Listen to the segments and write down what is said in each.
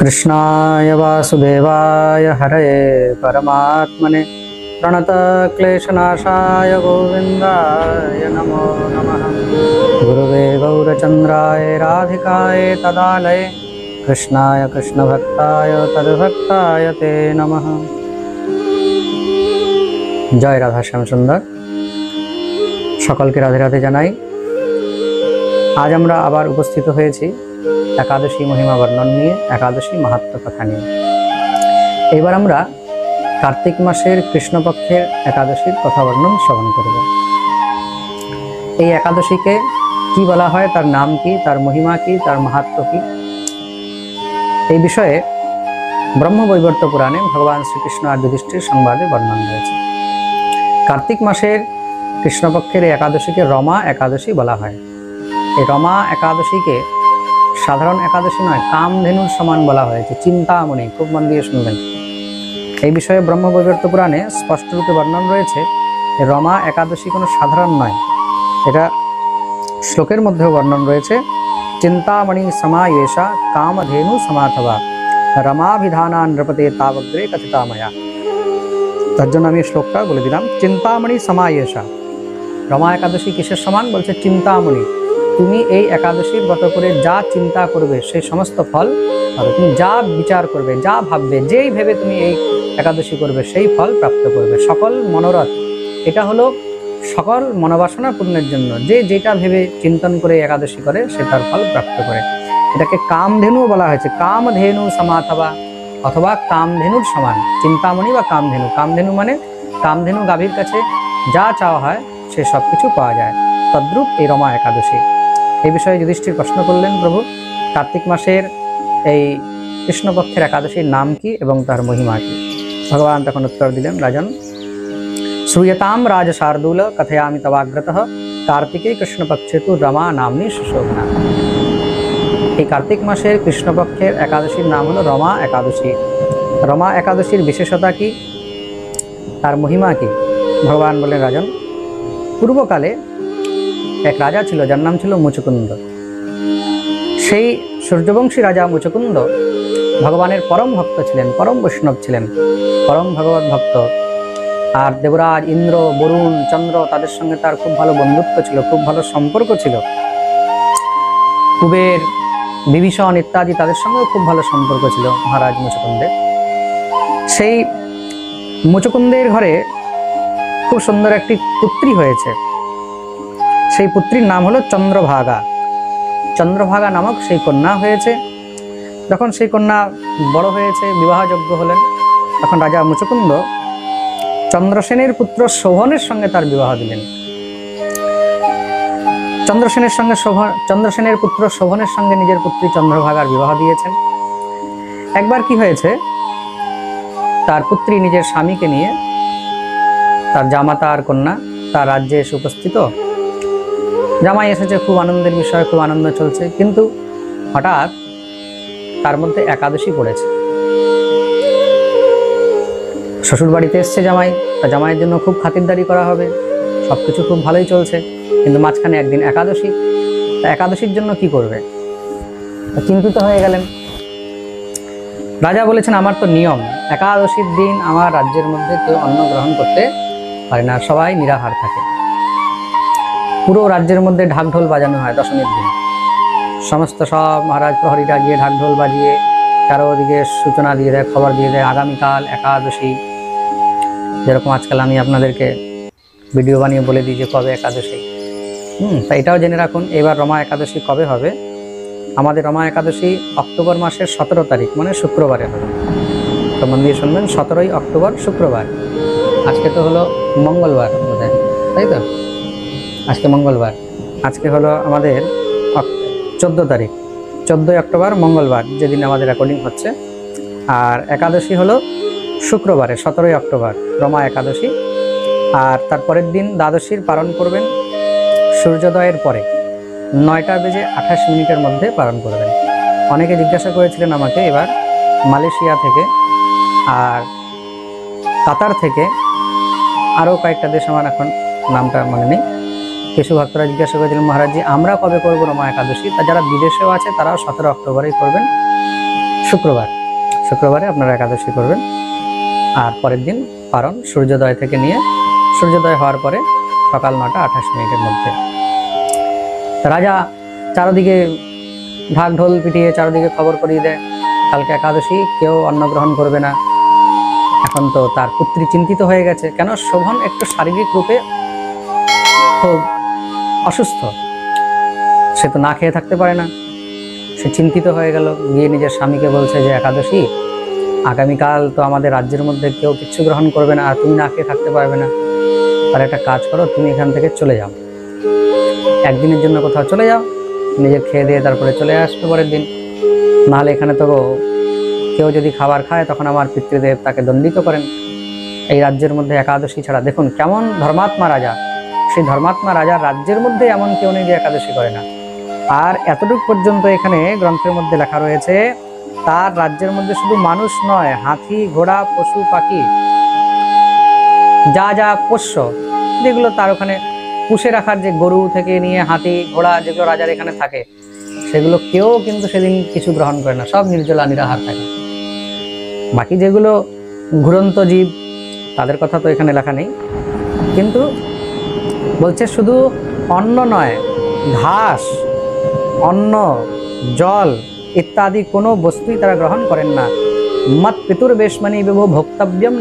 कृष्णाय वासुदेवाय हरये परमात्मने प्रणतक्लेशनाशाय गोविन्दाय नमो नमः। गुरुवे गौरचन्द्राय राधिकाय तदालये कृष्णाय कृष्णभक्ताय तद्भक्ताय ते नमः। जय राधा श्याम सुंदर। सकलके राधे राधे जानाई। आज আমরা আবার উপস্থিত হয়েছি एकादशी महिमा वर्णन নিয়ে, एकादशी महात्म्य कथा নিয়ে। এবার আমরা कार्तिक मासेर कृष्णपक्षेर एकादशीर कथा वर्णन श्रवण करब। এই एकादशीके কি বলা হয়, তার নাম কি, তার মহিমা কি, তার মাহাত্ম্য কি, এই বিষয়ে ব্রহ্মবৈবর্ত পুরাণে ভগবান শ্রীকৃষ্ণ আর যুধিষ্ঠির সংবাদে বর্ণন রয়েছে। कार्तिक मासेर कृष्णपक्षेर एकादशीके रमा एकादशी बला হয়। এই रमा एकादशीके সাধারণ একাদশী নয়, কামধেনুর সমান বলা হয়েছে। চিন্তামণি, খুব মন দিয়ে শুনবেন। এই বিষয়ে ব্রহ্মবৈবর্ত পুরাণে স্পষ্ট রূপে বর্ণন রয়েছে। রমা একাদশী কোনো সাধারণ নয়, এটা শ্লোকের মধ্যেও বর্ণন রয়েছে। চিন্তামণি সমায়েশা কামধেনু সমাথবা রমাভিধানা নৃপতে তাবগ্রে কথিতা ময়া। তার জন্য আমি শ্লোকটা বলে দিলাম। চিন্তামণি সমায়েশা, রমা একাদশী কিসের সমান বলছে? চিন্তামণি, তুমি এই একাদশীর ব্রত করে যা চিন্তা করবে সেই সমস্ত ফল পাবে। তুমি যা বিচার করবে, যা ভাববে, যেই ভেবে তুমি এই একাদশী করবে সেই ফল প্রাপ্ত করবে। সকল মনোরথ, এটা হলো সকল মনোবাসনা পূর্ণের জন্য। যে যেটা ভেবে চিন্তন করে একাদশী করে সে তার ফল প্রাপ্ত করে। এটাকে কামধেনু বলা হয়েছে। কামধেনু সমাথবা, অথবা কামধেনুর সমান। চিন্তামণি বা কামধেনু। কামধেনু মানে কামধেনু গাভীর কাছে যা চাওয়া হয় সে সব কিছু পাওয়া যায়। তদ্রূপ এই রমা একাদশী। এই বিষয়ে যুধিষ্ঠির প্রশ্ন করলেন, প্রভু কার্তিক মাসের এই কৃষ্ণপক্ষের একাদশীর নাম কি এবং তার মহিমা কি? ভগবান তখন উত্তর দিলেন, রাজন শ্রূয়তাম রাজ শার্দুল কথয়ামি তবাগ্রতঃ কার্তিকে কৃষ্ণপক্ষে তু রমা নামনি সুশোভনা। এই কার্তিক মাসের কৃষ্ণপক্ষের একাদশীর নাম হলো রমা একাদশী। রমা একাদশীর বিশেষতা কি, তার মহিমা কি? ভগবান বলেন, রাজন পূর্বকালে এক রাজা ছিল যার নাম ছিল মুচুকুন্দ। সেই সূর্যবংশী রাজা মুচুকুন্দ ভগবানের পরম ভক্ত ছিলেন, পরম বৈষ্ণব ছিলেন, পরম ভগবত ভক্ত। আর দেবরাজ ইন্দ্র, বরুণ, চন্দ্র তাদের সঙ্গে তার খুব ভালো বন্ধুত্ব ছিল, খুব ভালো সম্পর্ক ছিল। কুবের, বিভীষণ ইত্যাদি তাদের সঙ্গেও খুব ভালো সম্পর্ক ছিল মহারাজ মুচুকুন্দের। সেই মুচুকুন্দের ঘরে খুব সুন্দর একটি পুত্রী হয়েছে। সেই পুত্রীর নাম হলো চন্দ্রভাগা। চন্দ্রভাগা নামক সেই কন্যা হয়েছে। যখন সেই কন্যা বড় হয়েছে, বিবাহযোগ্য হলেন, তখন রাজা মুচুকুন্দ চন্দ্রসেনের পুত্র শোভনের সঙ্গে তার বিবাহ দিলেন। চন্দ্রসেনের পুত্র শোভনের সঙ্গে নিজের পুত্রী চন্দ্রভাগার বিবাহ দিয়েছেন। একবার কি হয়েছে, তার পুত্রী নিজের স্বামীকে নিয়ে, তার জামাতা আর কন্যা তার রাজ্যে এসে উপস্থিত। জামাই এসেছে, খুব আনন্দের বিষয়, খুব আনন্দ চলছে। কিন্তু হঠাৎ তার মধ্যে একাদশী পড়েছে। শ্বশুর বাড়িতে এসছে জামাই, তা জামাইয়ের জন্য খুব খাতিরদারি করা হবে, সবকিছু খুব ভালোই চলছে। কিন্তু মাঝখানে একদিন একাদশী। তা একাদশীর জন্য কি করবে? চিন্তিত হয়ে গেলেন। রাজা বলেছেন, আমার তো নিয়ম, একাদশীর দিন আমার রাজ্যের মধ্যে কেউ অন্ন গ্রহণ করতে পারে না, সবাই নিরাহার থাকে। পুরো রাজ্যের মধ্যে ঢাকঢোল বাজানো হয় দশমীর দিন। সমস্ত সব মহারাজ প্রহরীরা গিয়ে ঢাকঢোল বাজিয়ে চারোদিকে সূচনা দিয়ে দেয়, খবর দিয়ে দেয় আগামীকাল একাদশী। যেরকম আজকাল আমি আপনাদেরকে ভিডিও বানিয়ে বলে দিই যে কবে একাদশী। তা এটাও জেনে রাখুন, এবার রমা একাদশী কবে হবে। আমাদের রমা একাদশী অক্টোবর মাসের 17 তারিখ, মানে শুক্রবারে হবে। তো মন দিয়ে শুনবেন, 17ই অক্টোবর শুক্রবার। আজকে তো হলো মঙ্গলবার বোধহয়, তাই তো? আজকে মঙ্গলবার। আজকে হলো আমাদের 14 তারিখ, 14ই অক্টোবর মঙ্গলবার, যেদিন আমাদের রেকর্ডিং হচ্ছে। আর একাদশী হলো শুক্রবারে 17ই অক্টোবর, রমা একাদশী। আর তারপরের দিন দ্বাদশীর পালন করবেন সূর্যোদয়ের পরে 9:28 মধ্যে পালন করবেন। অনেকে জিজ্ঞাসা করেছিলেন আমাকে এবার মালয়েশিয়া থেকে আর কাতার থেকে, আরও কয়েকটা দেশ, আমার এখন নামটা মনে নেই। কিছু ভক্তরা জিজ্ঞাসা করেছিলেন, মহারাজজি আমরা কবে করবো রমা একাদশী? তা যারা বিদেশেও আছে তারাও 17 অক্টোবরেই করবেন। শুক্রবারে আপনারা একাদশী করবেন। আর পরের দিন পারণ সূর্যোদয় থেকে নিয়ে সূর্যোদয় হওয়ার পরে সকাল 9:28 মধ্যে। রাজা চারদিকে ঢাক ঢোল পিটিয়ে চারদিকে খবর করিয়ে দেয়, কালকে একাদশী, কেউ অন্ন গ্রহণ করবে না। এখন তো তার পুত্রী চিন্তিত হয়ে গেছে, কেন শোভন একটু শারীরিক রূপে খুব অসুস্থ, সে তো না খেয়ে থাকতে পারে না। সে চিন্তিত হয়ে গেল, গিয়ে নিজের স্বামীকে বলছে যে একাদশী, আগামীকাল তো আমাদের রাজ্যের মধ্যে কেউ কিচ্ছু গ্রহণ করবে না, আর তুমি না খেয়ে থাকতে পারবে না। আর একটা কাজ করো, তুমি এখান থেকে চলে যাও, একদিনের জন্য কোথাও চলে যাও, নিজের খেয়ে দিয়ে তারপরে চলে আসবে পরের দিন। নাহলে এখানে তো কেউ যদি খাবার খায় তখন আমার পিতৃদেব তাকে দণ্ডিত করেন। এই রাজ্যের মধ্যে একাদশী ছাড়া, দেখুন কেমন ধর্মাত্মা রাজা, সেই ধর্মাত্মা রাজার রাজ্যের মধ্যে এমন কেউ নেই যে একাদশী করে না। আর এতটুকু পর্যন্ত এখানে গ্রন্থের মধ্যে লেখা রয়েছে, তার রাজ্যের মধ্যে শুধু মানুষ নয়, হাতি, ঘোড়া, পশু পাখি, যা যা পোষ্য, যেগুলো তার ওখানে পুষে রাখার, যে গরু থেকে নিয়ে হাতি ঘোড়া যেগুলো রাজার এখানে থাকে, সেগুলো কেউ কিন্তু সেদিন কিছু গ্রহণ করে না, সব নির্জলা নিরাহার থাকে। বাকি যেগুলো ঘুরন্ত জীব, তাদের কথা তো এখানে লেখা নেই, কিন্তু বলছে শুধু অন্ন নয়, ঘাস, অন্ন, জল ইত্যাদি কোনো বস্তুই তারা গ্রহণ করেন না। মত পিতুর বেশমনি বিভো ভোক্তব্যম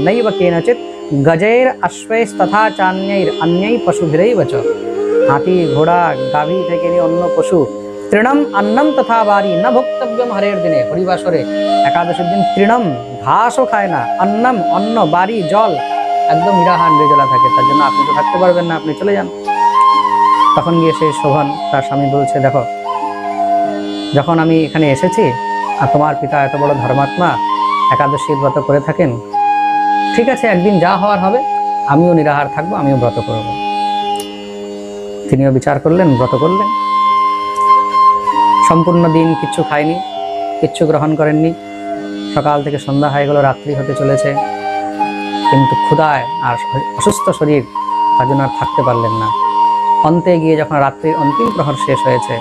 নৈব কেনচিত গজৈর অশ্বৈস তথা চান্যৈর অন্যৈ পশুভিরৈব চ। হাতি ঘোড়া গাভী থেকে নিয়ে অন্য পশু, তৃণম অন্নম তথা বারি ন ভোক্তব্যম হরের দিনে, হরিবাসরে একাদশীর দিন তৃণম ঘাসও খায় না, অন্নম অন্ন, বাড়ি জল, একদম নিরাহার নির্জলা থাকে। তার জন্য আপনি তো থাকতে পারবেন না, আপনি চলে যান। তখন গিয়ে সেই শোভন তার স্বামী বলছে, দেখো, যখন আমি এখানে এসেছি আর তোমার পিতা এত বড় ধর্মাত্মা, একাদশীর ব্রত করে থাকেন, ঠিক আছে, একদিন যা হওয়ার হবে, আমিও নিরাহার থাকবো, আমিও ব্রত করব। তিনিও বিচার করলেন, ব্রত করলেন। সম্পূর্ণ দিন কিচ্ছু খায়নি, কিচ্ছু গ্রহণ করেননি। সকাল থেকে সন্ধ্যা হয়ে গেল, রাত্রি হতে চলেছে, কিন্তু ক্ষুধায় আর অসুস্থ শরীর, তার জন্য আর থাকতে পারলেন না। অন্তে গিয়ে যখন রাত্রির অন্তিম প্রহর শেষ হয়েছে,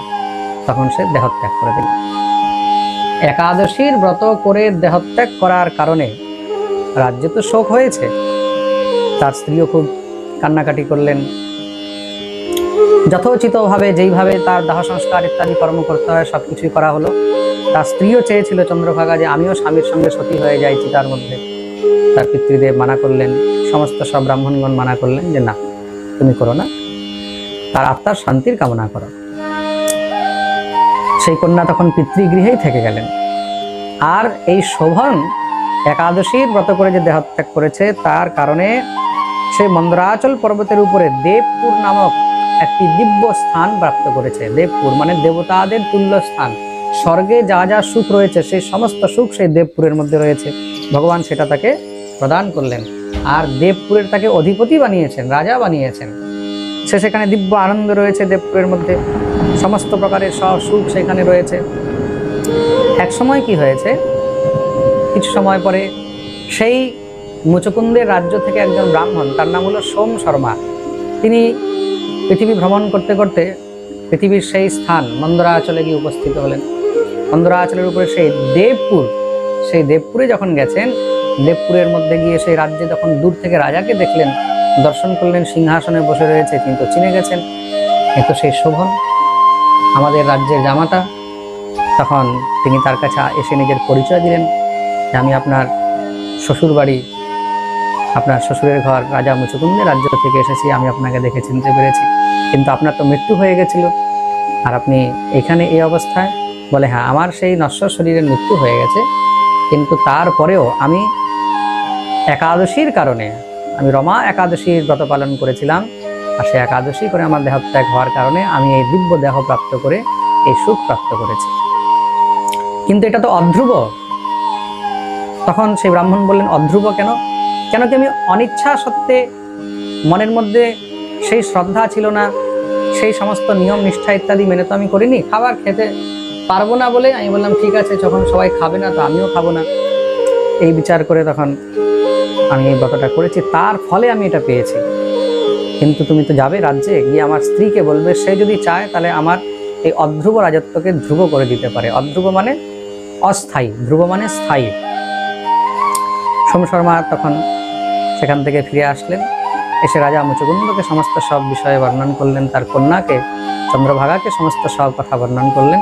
তখন সে দেহত্যাগ করে দিল। একাদশীর ব্রত করে দেহত্যাগ করার কারণে রাজ্যে তো শোক হয়েছে, তার স্ত্রীও খুব কান্নাকাটি করলেন। যথোচিতভাবে যেইভাবে তার দাহ সংস্কার ইত্যাদি কর্ম করতে হয় সবকিছুই করা হলো। তার স্ত্রীও চেয়েছিল চন্দ্রভাগা যে আমিও স্বামীর সঙ্গে সতী হয়ে যাই চিতার মধ্যে। তার পিতৃদেব মানা করলেন, সমস্ত সব ব্রাহ্মণগণ মানা করলেন যে না, তুমি করো না, তার আত্মার শান্তির কামনা করো। সেই কন্যা তখন পিতৃগৃহেই থেকে গেলেন। আর এই শোভন একাদশীর ব্রত করে যে দেহত্যাগ করেছে, তার কারণে সে মন্দরাচল পর্বতের উপরে দেবপুর নামক একটি দিব্য স্থান প্রাপ্ত করেছে। দেবপুর মানে দেবতাদের তুল্য স্থান। স্বর্গে যা যা সুখ রয়েছে, সেই সমস্ত সুখ সেই দেবপুরের মধ্যে রয়েছে। ভগবান সেটা তাকে প্রদান করলেন, আর দেবপুরের তাকে অধিপতি বানিয়েছেন, রাজা বানিয়েছেন। সে সেখানে দিব্য আনন্দ রয়েছে দেবপুরের মধ্যে, সমস্ত প্রকারের সব সুখ সেখানে রয়েছে। এক সময় কি হয়েছে, কিছু সময় পরে সেই মুচকুন্দের রাজ্য থেকে একজন ব্রাহ্মণ, তার নাম হলো সোম শর্মা, তিনি পৃথিবী ভ্রমণ করতে করতে পৃথিবীর সেই স্থান মন্দরাচলে গিয়ে উপস্থিত হলেন। মন্দরাচলের উপরে সেই দেবপুর, সেই দেবপুরে যখন গেছেন, দেবপুরের মধ্যে গিয়ে সেই রাজ্যে যখন দূর থেকে রাজাকে দেখলেন, দর্শন করলেন, সিংহাসনে বসে রয়েছে, তিনি তো চিনে গেছেন, এ তো সেই শোভন, আমাদের রাজ্যের জামাতা। তখন তিনি তার কাছে এসে নিজের পরিচয় দিলেন যে আমি আপনার শ্বশুর বাড়ি, আপনার শ্বশুরের ঘর রাজা মুচুকুন্দের রাজ্য থেকে এসেছি, আমি আপনাকে দেখে চিনতে পেরেছি, কিন্তু আপনার তো মৃত্যু হয়ে গেছিল, আর আপনি এখানে এই অবস্থায়? বলে হ্যাঁ, আমার সেই নশ্বর শরীরের মৃত্যু হয়ে গেছে, কিন্তু তারপরেও আমি একাদশীর কারণে, আমি রমা একাদশীর ব্রত পালন করেছিলাম, আর সেই একাদশী করে আমার দেহত্যাগ হওয়ার কারণে আমি এই দিব্য দেহ প্রাপ্ত করে এই সুখ প্রাপ্ত করেছি। কিন্তু এটা তো অধ্রুব। তখন সেই ব্রাহ্মণ বললেন, অধ্রুব কেন? কেন কি আমি অনিচ্ছা সত্ত্বে, মনের মধ্যে সেই শ্রদ্ধা ছিল না, সেই সমস্ত নিয়ম নিষ্ঠা ইত্যাদি মেনে তো আমি করিনি, খাবার খেতে পারবো না বলে আমি বললাম ঠিক আছে, যখন সবাই খাবে না তো আমিও খাবো না, এই বিচার করে তখন আমি এই ব্রতটা করেছি, তার ফলে আমি এটা পেয়েছি। কিন্তু তুমি তো যাবে রাজ্যে, গিয়ে আমার স্ত্রীকে বলবে, সে যদি চায় তাহলে আমার এই অধ্রুব রাজত্বকে ধ্রুব করে দিতে পারে। অধ্রুব মানে অস্থায়ী, ধ্রুব মানে স্থায়ী। সোম শর্মা তখন সেখান থেকে ফিরে আসলেন, এসে রাজা মুচুকুন্দকে সমস্ত সব বিষয়ে বর্ণন করলেন, তার কন্যাকে চন্দ্রভাগাকে সমস্ত সব কথা বর্ণন করলেন।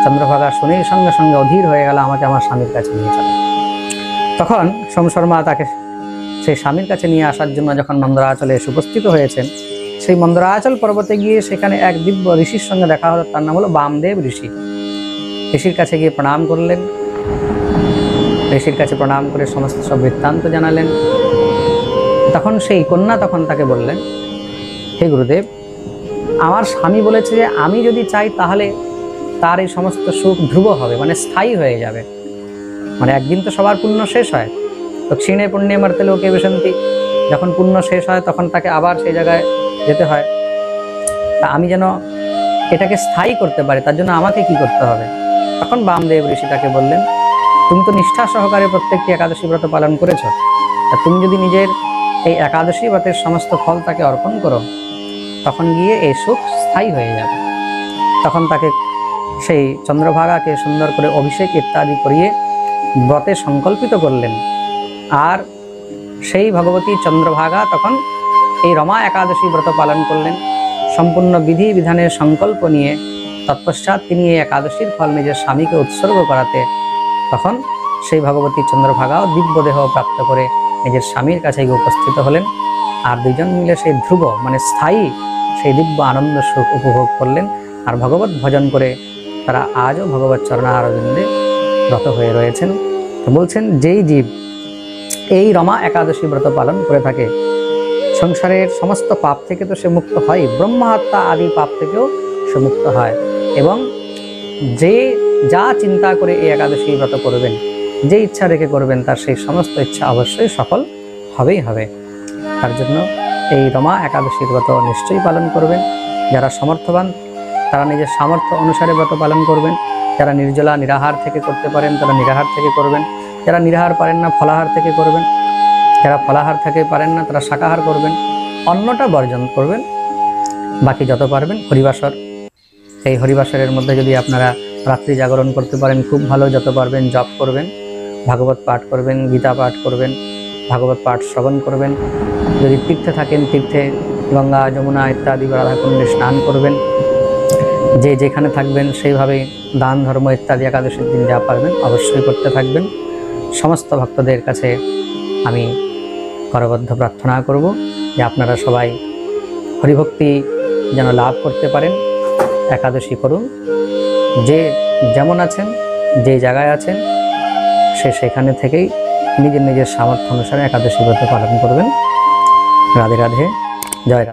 চন্দ্রভাগা শুনেই সঙ্গে সঙ্গে অধীর হয়ে গেল, আমাকে আমার স্বামীর কাছে নিয়ে চলো। তখন সোম শর্মা তাকে সেই স্বামীর কাছে নিয়ে আসার জন্য যখন মন্দরাচলে এসে উপস্থিত হয়েছেন, সেই মন্দরাচল পর্বতে গিয়ে সেখানে এক দিব্য ঋষির সঙ্গে দেখা হলো, তার নাম হলো বামদেব ঋষি। ঋষির কাছে গিয়ে প্রণাম করলেন, ঋষির কাছে প্রণাম করে সমস্ত সব বৃত্তান্ত জানালেন। তখন সেই কন্যা তখন তাকে বললেন, হে গুরুদেব, আমার স্বামী বলেছে যে আমি যদি চাই তাহলে তার এই সমস্ত সুখ ধ্রুব হবে, মানে স্থায়ী হয়ে যাবে। মানে একদিন তো সবার পুণ্য শেষ হয়, তো ক্ষীণে পুণ্যে মর্তে লোকে বিশন্তি, যখন পুণ্য শেষ হয় তখন তাকে আবার সেই জায়গায় যেতে হয়। তা আমি যেন এটাকে স্থায়ী করতে পারি, তার জন্য আমাকে কি করতে হবে? তখন বামদেব ঋষি তাকে বললেন, তুমি তো নিষ্ঠা সহকারে প্রত্যেকটি একাদশী ব্রত পালন করেছ, তা তুমি যদি নিজের এই একাদশী ব্রতের সমস্ত ফল তাকে অর্পণ করো, তখন গিয়ে এই সুখ স্থায়ী হয়ে যাবে। তখন তাকে সেই চন্দ্রভাগাকে সুন্দর করে অভিষেক ইত্যাদি করিয়ে ব্রতে সংকল্পিত করলেন। আর সেই ভগবতী চন্দ্রভাগা তখন এই রমা একাদশী ব্রত পালন করলেন সম্পূর্ণ বিধি বিধানের সংকল্প নিয়ে। তৎপশ্চাৎ তিনি এই একাদশীর ফল নিজের স্বামীকে উৎসর্গ করাতে তখন সেই ভগবতী চন্দ্রভাগাও দিব্যদেহ প্রাপ্ত করে নিজের স্বামীর কাছে গিয়ে উপস্থিত হলেন। আর দুজন মিলে সেই ধ্রুব মানে স্থায়ী সেই দিব্য আনন্দ সুখ উপভোগ করলেন। আর ভগবত ভজন করে তারা আজও ভগবত চরণারবিন্দে রত হয়ে রয়েছেন। তো বলছেন, যেই জীব এই রমা একাদশী ব্রত পালন করে থাকে, সংসারের সমস্ত পাপ থেকে তো সে মুক্ত হয়, ব্রহ্মহত্যা আদি পাপ থেকেও সে মুক্ত হয়। এবং যে যা চিন্তা করে এই একাদশী ব্রত করবেন, যে ইচ্ছা রেখে করবেন, তার সেই সমস্ত ইচ্ছা অবশ্যই সফল হবেই হবে। তার জন্য এই রমা একাদশীর ব্রত নিশ্চয়ই পালন করবেন। যারা সমর্থবান তারা নিজের সামর্থ্য অনুসারে ব্রত পালন করবেন। যারা নির্জলা নিরাহার থেকে করতে পারেন তারা নিরাহার থেকে করবেন, যারা নিরাহার পারেন না ফলাহার থেকে করবেন, যারা ফলাহার থেকে পারেন না তারা শাকাহার করবেন, অন্নটা বর্জন করবেন। বাকি যত পারবেন হরিবাসর, এই হরিবাসরের মধ্যে যদি আপনারা রাত্রি জাগরণ করতে পারেন খুব ভালো, যত পারবেন জপ করবেন, ভাগবত পাঠ করবেন, গীতা পাঠ করবেন, ভাগবত পাঠ শ্রবণ করবেন। যদি তীর্থে থাকেন তীর্থে গঙ্গা যমুনা ইত্যাদি রাধাকুণ্ডে স্নান করবেন। যে যেখানে থাকবেন সেইভাবে দান ধর্ম ইত্যাদি একাদশীর দিন যা পারবেন অবশ্যই করতে থাকবেন। সমস্ত ভক্তদের কাছে আমি করবদ্ধ প্রার্থনা করব যে আপনারা সবাই হরিভক্তি যেন লাভ করতে পারেন। একাদশী করুন, যে যেমন আছেন যে জায়গায় আছেন সে সেখানে থেকেই নিজের নিজের সামর্থ্য অনুসারে একাদশী ব্রত পালন করবেন। রাধে রাধে, জয় রাধে।